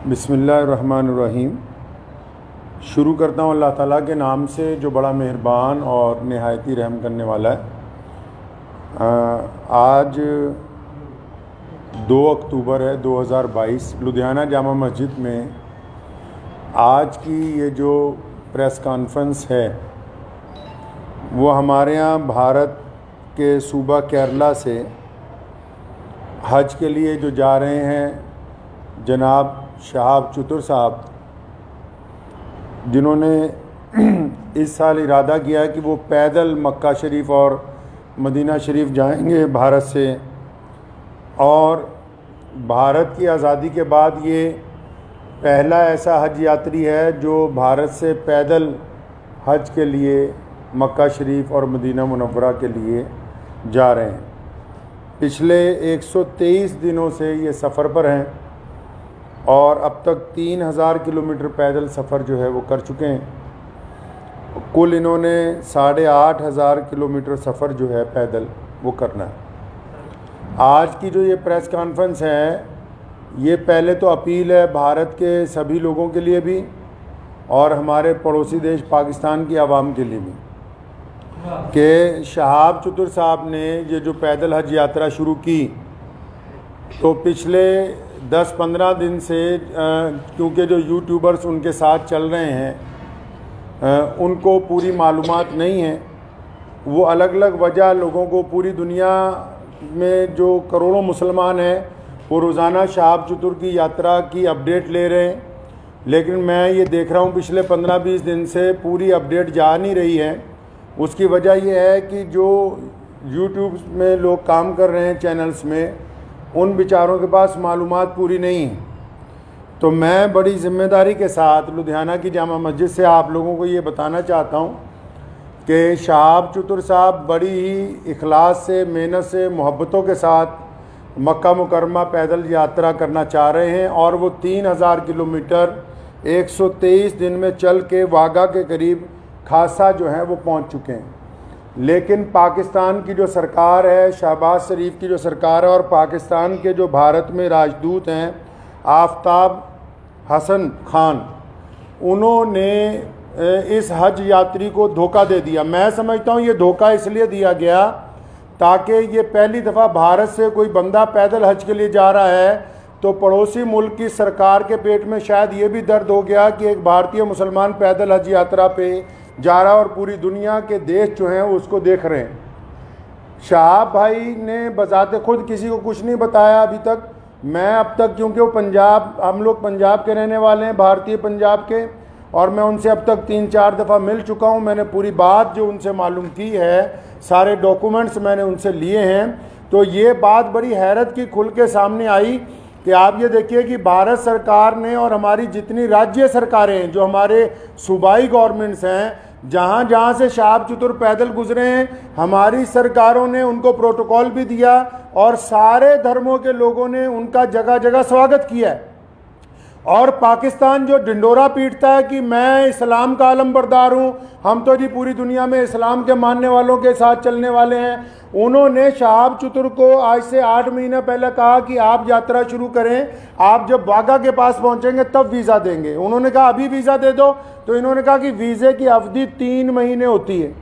बिस्मिल्लाहिर्रहमानिर्रहीम। शुरू करता हूँ अल्लाह ताला के नाम से जो बड़ा मेहरबान और नहायती रहम करने वाला है। आज 2 अक्टूबर है 2022। लुधियाना जामा मस्जिद में आज की ये जो प्रेस कॉन्फ्रेंस है वो हमारे यहाँ भारत के सूबा केरला से हज के लिए जो जा रहे हैं जनाब शहाब चतुर साहब, जिन्होंने इस साल इरादा किया है कि वो पैदल मक्का शरीफ और मदीना शरीफ जाएंगे भारत से, और भारत की आज़ादी के बाद ये पहला ऐसा हज यात्री है जो भारत से पैदल हज के लिए मक्का शरीफ और मदीना मुनव्वरा के लिए जा रहे हैं। पिछले 123 दिनों से ये सफ़र पर हैं और अब तक 3000 किलोमीटर पैदल सफ़र जो है वो कर चुके हैं। कुल इन्होंने 8500 किलोमीटर सफ़र जो है पैदल वो करना है। आज की जो ये प्रेस कॉन्फ्रेंस है ये पहले तो अपील है भारत के सभी लोगों के लिए भी और हमारे पड़ोसी देश पाकिस्तान की आवाम के लिए भी कि शहाब चतुर साहब ने ये जो पैदल हज यात्रा शुरू की तो पिछले 10-15 दिन से क्योंकि जो यूट्यूबर्स उनके साथ चल रहे हैं उनको पूरी मालूमात नहीं है। वो अलग अलग वजह लोगों को, पूरी दुनिया में जो करोड़ों मुसलमान हैं वो रोज़ाना शहाब चतुर की यात्रा की अपडेट ले रहे हैं, लेकिन मैं ये देख रहा हूँ पिछले 15-20 दिन से पूरी अपडेट जा नहीं रही है। उसकी वजह यह है कि जो यूट्यूब में लोग काम कर रहे हैं चैनल्स में, उन बेचारों के पास मालूमात पूरी नहीं है। तो मैं बड़ी ज़िम्मेदारी के साथ लुधियाना की जामा मस्जिद से आप लोगों को ये बताना चाहता हूँ कि शहाब चतुर साहब बड़ी ही इखलास से, मेहनत से, मोहब्बतों के साथ मक्का मुकरमा पैदल यात्रा करना चाह रहे हैं और वो 3000 किलोमीटर 123 दिन में चल के वाघा के करीब खासा जो है वो पहुँच चुके हैं। लेकिन पाकिस्तान की जो सरकार है, शहबाज शरीफ की जो सरकार है, और पाकिस्तान के जो भारत में राजदूत हैं आफ्ताब हसन खान, उन्होंने इस हज यात्री को धोखा दे दिया। मैं समझता हूँ ये धोखा इसलिए दिया गया ताकि ये पहली दफ़ा भारत से कोई बंदा पैदल हज के लिए जा रहा है तो पड़ोसी मुल्क की सरकार के पेट में शायद ये भी दर्द हो गया कि एक भारतीय मुसलमान पैदल हज यात्रा पे जा रहा है और पूरी दुनिया के देश जो हैं उसको देख रहे हैं। शहाब भाई ने बजाते खुद किसी को कुछ नहीं बताया अभी तक। मैं अब तक, क्योंकि वो पंजाब, हम लोग पंजाब के रहने वाले हैं, भारतीय पंजाब के, और मैं उनसे अब तक 3-4 दफ़ा मिल चुका हूँ। मैंने पूरी बात जो उनसे मालूम की है, सारे डॉक्यूमेंट्स मैंने उनसे लिए हैं। तो ये बात बड़ी हैरत की खुल के सामने आई कि आप ये देखिए कि भारत सरकार ने और हमारी जितनी राज्य सरकारें हैं, जो हमारे सूबाई गवर्नमेंट्स हैं, जहाँ जहाँ से शहाब चतुर पैदल गुजरे हैं, हमारी सरकारों ने उनको प्रोटोकॉल भी दिया और सारे धर्मों के लोगों ने उनका जगह जगह स्वागत किया है। और पाकिस्तान जो ढिंडोरा पीटता है कि मैं इस्लाम का आलमबरदार हूँ, हम तो जी पूरी दुनिया में इस्लाम के मानने वालों के साथ चलने वाले हैं, उन्होंने शहाब चतुर को आज से 8 महीने पहले कहा कि आप यात्रा शुरू करें, आप जब वाघा के पास पहुंचेंगे तब वीज़ा देंगे। उन्होंने कहा अभी वीज़ा दे दो, तो इन्होंने कहा कि वीज़े की अवधि 3 महीने होती है।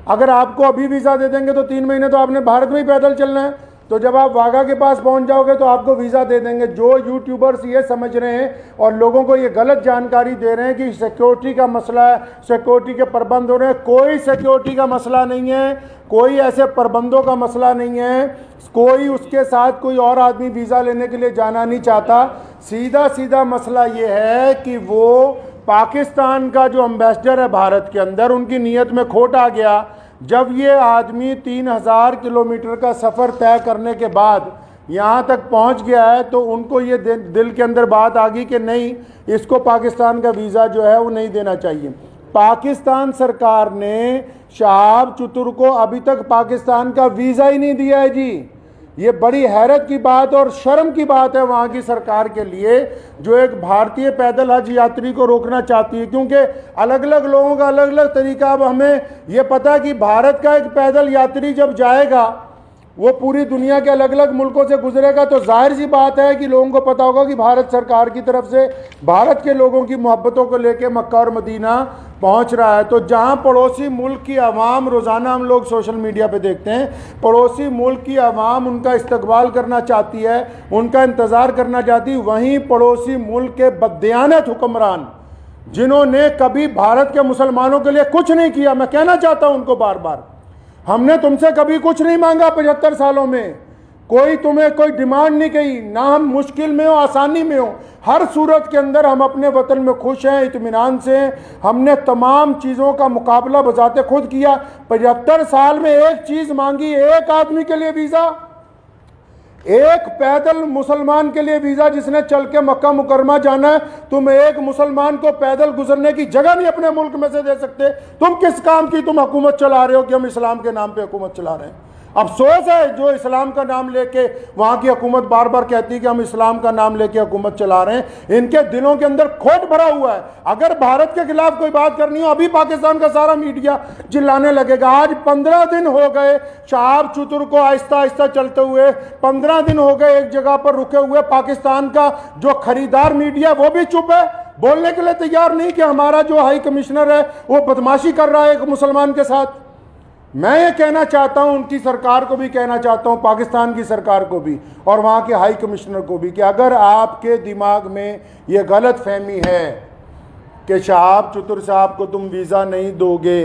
अगर आपको अभी वीज़ा दे देंगे तो 3 महीने तो आपने भारत में ही पैदल चलना है, तो जब आप वाघा के पास पहुंच जाओगे तो आपको वीज़ा दे देंगे। जो यूट्यूबर्स ये समझ रहे हैं और लोगों को ये गलत जानकारी दे रहे हैं कि सिक्योरिटी का मसला है, सिक्योरिटी के प्रबंध हो रहे हैं, कोई सिक्योरिटी का मसला नहीं है, कोई ऐसे प्रबंधों का मसला नहीं है, कोई उसके साथ कोई और आदमी वीज़ा लेने के लिए जाना नहीं चाहता। सीधा सीधा मसला ये है कि वो पाकिस्तान का जो एम्बेसडर है भारत के अंदर, उनकी नीयत में खोट आ गया। जब ये आदमी 3000 किलोमीटर का सफ़र तय करने के बाद यहाँ तक पहुँच गया है तो उनको ये दिल के अंदर बात आ गई कि नहीं, इसको पाकिस्तान का वीज़ा जो है वो नहीं देना चाहिए। पाकिस्तान सरकार ने शहाब चतुर को अभी तक पाकिस्तान का वीज़ा ही नहीं दिया है जी। ये बड़ी हैरत की बात और शर्म की बात है वहाँ की सरकार के लिए, जो एक भारतीय पैदल हज यात्री को रोकना चाहती है। क्योंकि अलग अलग लोगों का अलग अलग तरीका। अब हमें ये पता है कि भारत का एक पैदल यात्री जब जाएगा वो पूरी दुनिया के अलग अलग मुल्कों से गुजरेगा, तो जाहिर सी बात है कि लोगों को पता होगा कि भारत सरकार की तरफ से भारत के लोगों की मोहब्बतों को लेकर मक्का और मदीना पहुंच रहा है। तो जहां पड़ोसी मुल्क की आवाम, रोज़ाना हम लोग सोशल मीडिया पे देखते हैं, पड़ोसी मुल्क की आवाम उनका इस्तकबाल करना चाहती है, उनका इंतज़ार करना चाहती है, वहीं पड़ोसी मुल्क के बददियानत हुक्मरान जिन्होंने कभी भारत के मुसलमानों के लिए कुछ नहीं किया, मैं कहना चाहता हूं उनको बार बार, हमने तुमसे कभी कुछ नहीं मांगा 75 सालों में, कोई तुम्हें कोई डिमांड नहीं की, ना हम मुश्किल में हो आसानी में हो, हर सूरत के अंदर हम अपने वतन में खुश हैं, इत्मीनान से हैं। हमने तमाम चीज़ों का मुकाबला बजाते खुद किया। 75 साल में एक चीज़ मांगी, एक आदमी के लिए वीज़ा, एक पैदल मुसलमान के लिए वीज़ा जिसने चल के मक्का मुकरमा जाना है। तुम एक मुसलमान को पैदल गुजरने की जगह नहीं अपने मुल्क में से दे सकते। तुम किस काम की तुम हुकूमत चला रहे हो कि हम इस्लाम के नाम पे हुकूमत चला रहे हैं। अफसोस है जो इस्लाम का नाम लेके वहाँ की हुकूमत बार बार कहती है कि हम इस्लाम का नाम लेके हुकूमत चला रहे हैं, इनके दिलों के अंदर खोट भरा हुआ है। अगर भारत के खिलाफ कोई बात करनी हो, अभी पाकिस्तान का सारा मीडिया चिल्लाने लगेगा। आज 15 दिन हो गए शहाब चतुर को आहिस्ता आहिस्ता चलते हुए, 15 दिन हो गए एक जगह पर रुके हुए। पाकिस्तान का जो खरीदार मीडिया वो भी चुप है, बोलने के लिए तैयार नहीं कि हमारा जो हाई कमिश्नर है वो बदमाशी कर रहा है एक मुसलमान के साथ। मैं ये कहना चाहता हूं, उनकी सरकार को भी कहना चाहता हूं, पाकिस्तान की सरकार को भी और वहाँ के हाई कमिश्नर को भी, कि अगर आपके दिमाग में ये गलत फहमी है कि शहाब चतुर साहब को तुम वीज़ा नहीं दोगे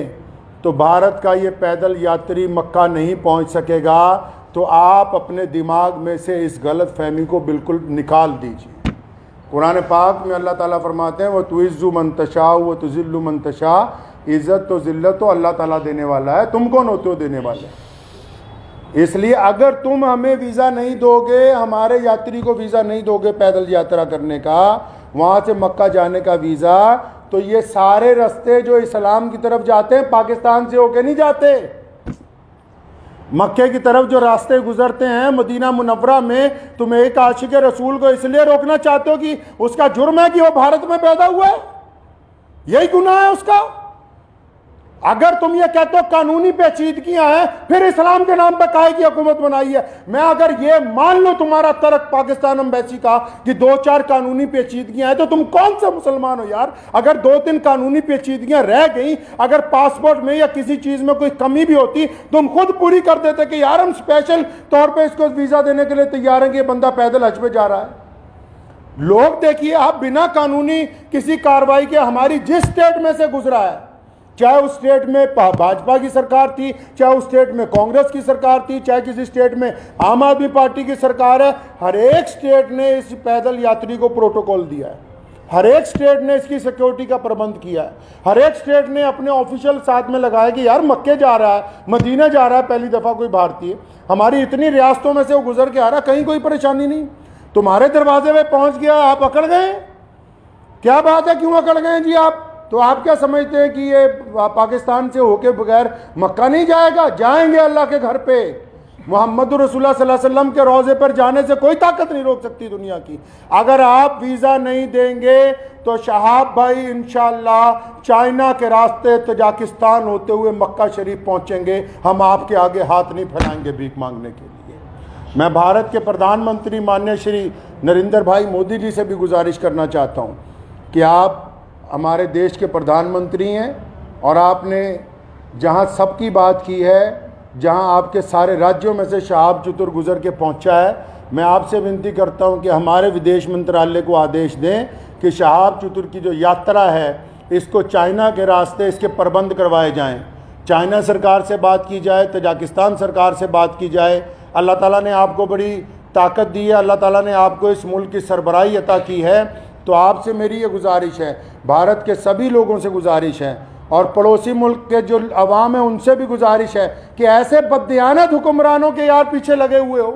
तो भारत का ये पैदल यात्री मक्का नहीं पहुँच सकेगा, तो आप अपने दिमाग में से इस गलत फहमी को बिल्कुल निकाल दीजिए। कुरान पाक में अल्लाह ताला फरमाते हैं, वह तुइज़्ज़ु मन तशा व तुज़िल्लु मन तशा, इज़्ज़त तो ज़िल्लत तो अल्लाह ताला देने वाला है, तुम कौन होते हो देने वाले। इसलिए अगर तुम हमें वीज़ा नहीं दोगे, हमारे यात्री को वीज़ा नहीं दोगे पैदल यात्रा करने का, वहाँ से मक्का जाने का वीज़ा, तो ये सारे रास्ते जो इस्लाम की तरफ जाते हैं पाकिस्तान से होके नहीं जाते। मक्के की तरफ जो रास्ते गुजरते हैं मदीना मुनव्वरा में, तुम एक आशिक रसूल को इसलिए रोकना चाहते हो कि उसका जुर्म है कि वो भारत में पैदा हुआ है, यही गुनाह है उसका। अगर तुम ये कहते हो कानूनी पेचीदगियां हैं, फिर इस्लाम के नाम पर काहे की हुकूमत बनाई है। मैं अगर ये मान लो तुम्हारा तर्क पाकिस्तान एम्बेसी का कि 2-4 कानूनी पेचीदगियां हैं, तो तुम कौन सा मुसलमान हो यार। अगर 2-3 कानूनी पेचीदगियां रह गई, अगर पासपोर्ट में या किसी चीज में कोई कमी भी होती, तुम खुद पूरी कर देते कि यार हम स्पेशल तौर पर इसको वीजा देने के लिए तैयार हैं कि ये बंदा पैदल हज पे जा रहा है। लोग देखिए, आप बिना कानूनी किसी कार्रवाई के हमारी जिस स्टेट में से गुजरा है, चाहे उस स्टेट में भाजपा की सरकार थी, चाहे उस स्टेट में कांग्रेस की सरकार थी, चाहे किसी स्टेट में आम आदमी पार्टी की सरकार है, हर एक स्टेट ने इस पैदल यात्री को प्रोटोकॉल दिया है, हर एक स्टेट ने इसकी सिक्योरिटी का प्रबंध किया है, हर एक स्टेट ने अपने ऑफिशियल साथ में लगाया कि यार मक्के जा रहा है, मदीना जा रहा है पहली दफ़ा कोई भारतीय, हमारी इतनी रियासतों में से वो गुजर के आ रहा, कहीं कोई परेशानी नहीं। तुम्हारे दरवाजे में पहुँच गया, आप अकड़ गए, क्या बात है, क्यों अकड़ गए जी आप। तो आप क्या समझते हैं कि ये पाकिस्तान से होके बगैर मक्का नहीं जाएगा? जाएंगे अल्लाह के घर पे। मोहम्मद रसूलुल्लाह सल्लल्लाहु अलैहि वसल्लम के रोज़े पर जाने से कोई ताकत नहीं रोक सकती दुनिया की। अगर आप वीज़ा नहीं देंगे तो शहाब भाई इंशाअल्लाह चाइना के रास्ते तजाकिस्तान होते हुए मक्का शरीफ पहुँचेंगे। हम आपके आगे हाथ नहीं फैलाएंगे भीख मांगने के लिए। मैं भारत के प्रधानमंत्री माननीय श्री नरेंद्र भाई मोदी जी से भी गुजारिश करना चाहता हूँ कि आप हमारे देश के प्रधानमंत्री हैं और आपने जहां सबकी बात की है, जहां आपके सारे राज्यों में से शहाब चतुर गुजर के पहुंचा है, मैं आपसे विनती करता हूं कि हमारे विदेश मंत्रालय को आदेश दें कि शहाब चतुर की जो यात्रा है इसको चाइना के रास्ते इसके प्रबंध करवाए जाएं। चाइना सरकार से बात की जाए, तजाकिस्तान सरकार से बात की जाए। अल्लाह ताला ने आपको बड़ी ताकत दी है, अल्लाह ताला ने आपको इस मुल्क की सरबराही अता की है। तो आपसे मेरी ये गुजारिश है, भारत के सभी लोगों से गुजारिश है और पड़ोसी मुल्क के जो अवाम है उनसे भी गुजारिश है कि ऐसे बददियानत हुक्मरानों के यार पीछे लगे हुए हो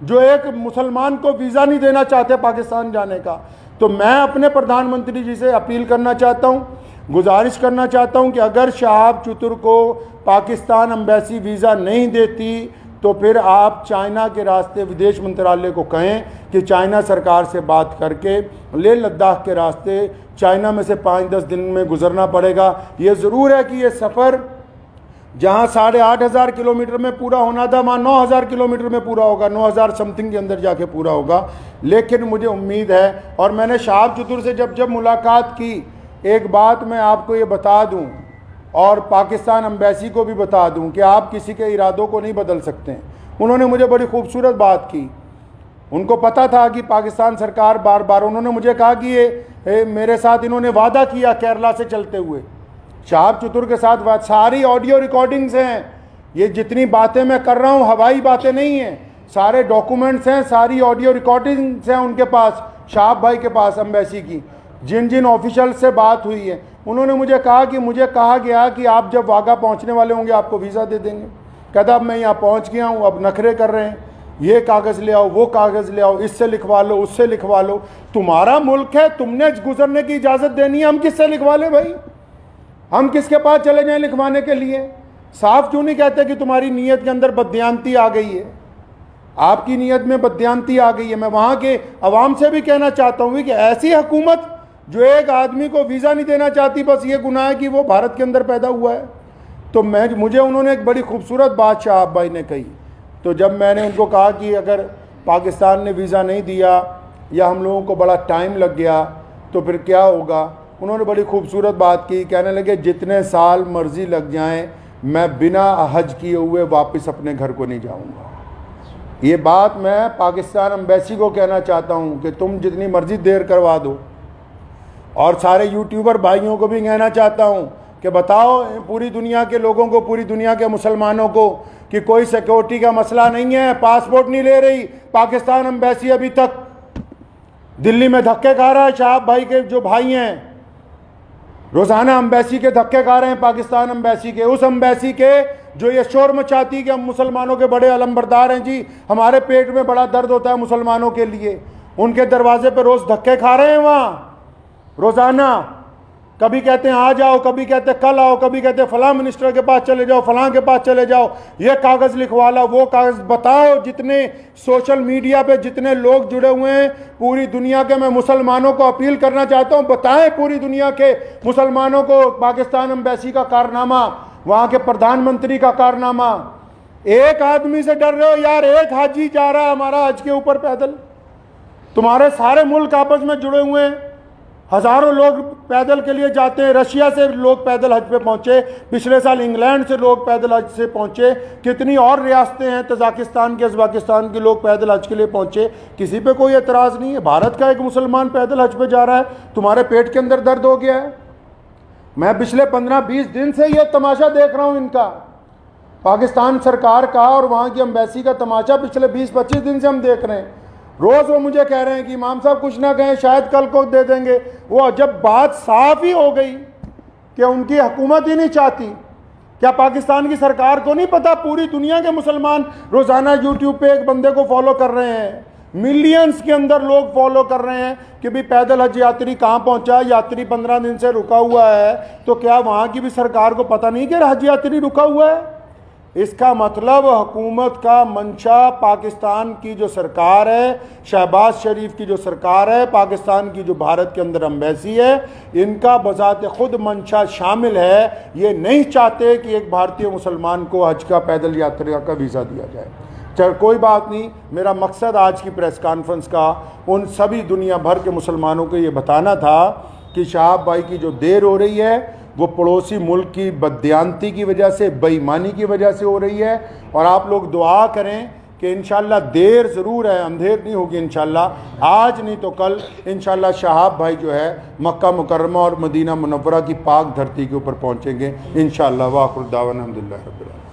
जो एक मुसलमान को वीज़ा नहीं देना चाहते पाकिस्तान जाने का। तो मैं अपने प्रधानमंत्री जी से अपील करना चाहता हूँ, गुजारिश करना चाहता हूँ कि अगर शहाब चतुर को पाकिस्तान एम्बेसी वीज़ा नहीं देती तो फिर आप चाइना के रास्ते विदेश मंत्रालय को कहें कि चाइना सरकार से बात करके लेह लद्दाख के रास्ते चाइना में से 5-10 दिन में गुजरना पड़ेगा। ये ज़रूर है कि ये सफ़र जहाँ 8,500 किलोमीटर में पूरा होना था वहाँ 9,000 किलोमीटर में पूरा होगा, 9,000 समथिंग के अंदर जाके पूरा होगा। लेकिन मुझे उम्मीद है, और मैंने शहाब चतुर से जब मुलाकात की, एक बात मैं आपको ये बता दूं और पाकिस्तान एम्बेसी को भी बता दूं कि आप किसी के इरादों को नहीं बदल सकते हैं। उन्होंने मुझे बड़ी खूबसूरत बात की। उनको पता था कि पाकिस्तान सरकार बार बार, उन्होंने मुझे कहा कि ये मेरे साथ इन्होंने वादा किया केरला से चलते हुए, शहाब चतुर के साथ सारी ऑडियो रिकॉर्डिंग्स हैं। ये जितनी बातें मैं कर रहा हूँ हवाई बातें नहीं हैं, सारे डॉक्यूमेंट्स हैं, सारी ऑडियो रिकॉर्डिंग्स हैं उनके पास, शहाब भाई के पास एम्बेसी की, जिन जिन ऑफिशियल से बात हुई है। उन्होंने मुझे कहा कि मुझे कहा गया कि आप जब वाघा पहुँचने वाले होंगे आपको वीज़ा दे देंगे। कहता अब मैं यहाँ पहुँच गया हूँ, अब नखरे कर रहे हैं, ये कागज़ ले आओ, वो कागज़ ले आओ, इससे लिखवा लो, उससे लिखवा लो। तुम्हारा मुल्क है, तुमने गुजरने की इजाज़त देनी है, हम किससे लिखवा लें भाई? हम किसके पास चले जाएं लिखवाने के लिए? साफ क्यों नहीं कहते कि तुम्हारी नीयत के अंदर बदयांती आ गई है, आपकी नीयत में बदयांती आ गई है। मैं वहाँ के अवाम से भी कहना चाहता हूँ कि ऐसी हुकूमत जो एक आदमी को वीज़ा नहीं देना चाहती, बस ये गुनाह है कि वो भारत के अंदर पैदा हुआ है। तो मुझे उन्होंने एक बड़ी खूबसूरत बात शहाब भाई ने कही। तो जब मैंने उनको कहा कि अगर पाकिस्तान ने वीज़ा नहीं दिया या हम लोगों को बड़ा टाइम लग गया तो फिर क्या होगा, उन्होंने बड़ी खूबसूरत बात की। कहने लगे जितने साल मर्ज़ी लग जाएं, मैं बिना हज किए हुए वापस अपने घर को नहीं जाऊंगा। ये बात मैं पाकिस्तान एम्बेसी को कहना चाहता हूँ कि तुम जितनी मर्ज़ी देर करवा दो। और सारे यूट्यूबर भाइयों को भी कहना चाहता हूँ कि बताओ पूरी दुनिया के लोगों को, पूरी दुनिया के मुसलमानों को कि कोई सिक्योरिटी का मसला नहीं है, पासपोर्ट नहीं ले रही पाकिस्तान एम्बेसी। अभी तक दिल्ली में धक्के खा रहा है, शहाब भाई के जो भाई हैं रोज़ाना एम्बेसी के धक्के खा रहे हैं, पाकिस्तान एम्बेसी के, उस एम्बेसी के जो ये शोर मचाती कि हम मुसलमानों के बड़े अलमबरदार हैं जी, हमारे पेट में बड़ा दर्द होता है मुसलमानों के लिए। उनके दरवाजे पर रोज़ धक्के खा रहे हैं वहाँ रोज़ाना। कभी कहते हैं आ जाओ, कभी कहते हैं कल आओ, कभी कहते हैं फलां मिनिस्टर के पास चले जाओ, फलां के पास चले जाओ, ये कागज़ लिखवा लो, वो कागज़। बताओ जितने सोशल मीडिया पे जितने लोग जुड़े हुए हैं पूरी दुनिया के, मैं मुसलमानों को अपील करना चाहता हूँ, बताएं पूरी दुनिया के मुसलमानों को पाकिस्तान एम्बेसी का कारनामा, वहाँ के प्रधानमंत्री का कारनामा। एक आदमी से डर रहे हो यार, एक हाजी जा रहा है हमारा हज के ऊपर पैदल। तुम्हारे सारे मुल्क आपस में जुड़े हुए हैं, हज़ारों लोग पैदल के लिए जाते हैं। रशिया से लोग पैदल हज पे पहुँचे, पिछले साल इंग्लैंड से लोग पैदल हज से पहुँचे, कितनी और रियासतें हैं, तजाकिस्तान के, उज़्बेकिस्तान के लोग पैदल हज के लिए पहुँचे। किसी पे कोई एतराज़ नहीं है। भारत का एक मुसलमान पैदल हज पे जा रहा है, तुम्हारे पेट के अंदर दर्द हो गया है। मैं पिछले 15-20 दिन से ये तमाशा देख रहा हूँ इनका, पाकिस्तान सरकार का और वहाँ की एम्बेसी का तमाशा पिछले 20-25 दिन से हम देख रहे हैं। रोज़ वो मुझे कह रहे हैं कि इमाम साहब कुछ ना कहें, शायद कल को दे देंगे। वो जब बात साफ ही हो गई कि उनकी हुकूमत ही नहीं चाहती, क्या पाकिस्तान की सरकार को नहीं पता पूरी दुनिया के मुसलमान रोज़ाना यूट्यूब पे एक बंदे को फॉलो कर रहे हैं, मिलियंस के अंदर लोग फॉलो कर रहे हैं कि भाई पैदल हज यात्री कहाँ पहुँचा, यात्री 15 दिन से रुका हुआ है। तो क्या वहाँ की भी सरकार को पता नहीं कि हज यात्री रुका हुआ है? इसका मतलब हुकूमत का मंशा, पाकिस्तान की जो सरकार है, शहबाज शरीफ की जो सरकार है, पाकिस्तान की जो भारत के अंदर एम्बेसी है, इनका बजाते खुद मंशा शामिल है। ये नहीं चाहते कि एक भारतीय मुसलमान को हज का, पैदल यात्रा का वीज़ा दिया जाए। चल कोई बात नहीं, मेरा मकसद आज की प्रेस कॉन्फ्रेंस का उन सभी दुनिया भर के मुसलमानों को ये बताना था कि शहाब भाई की जो देर हो रही है वो पड़ोसी मुल्क की बदयांती की वजह से, बेईमानी की वजह से हो रही है। और आप लोग दुआ करें कि इंशाल्लाह देर ज़रूर है, अंधेर नहीं होगी इंशाल्लाह, आज नहीं तो कल इंशाल्लाह शहाब भाई जो है मक्का मुकर्रमा और मदीना मुनव्वरा की पाक धरती के ऊपर पहुँचेंगे इंशाल्लाह। वाखिर दावाना अल्हम्दुलिल्लाह रब्बिल आलमीन।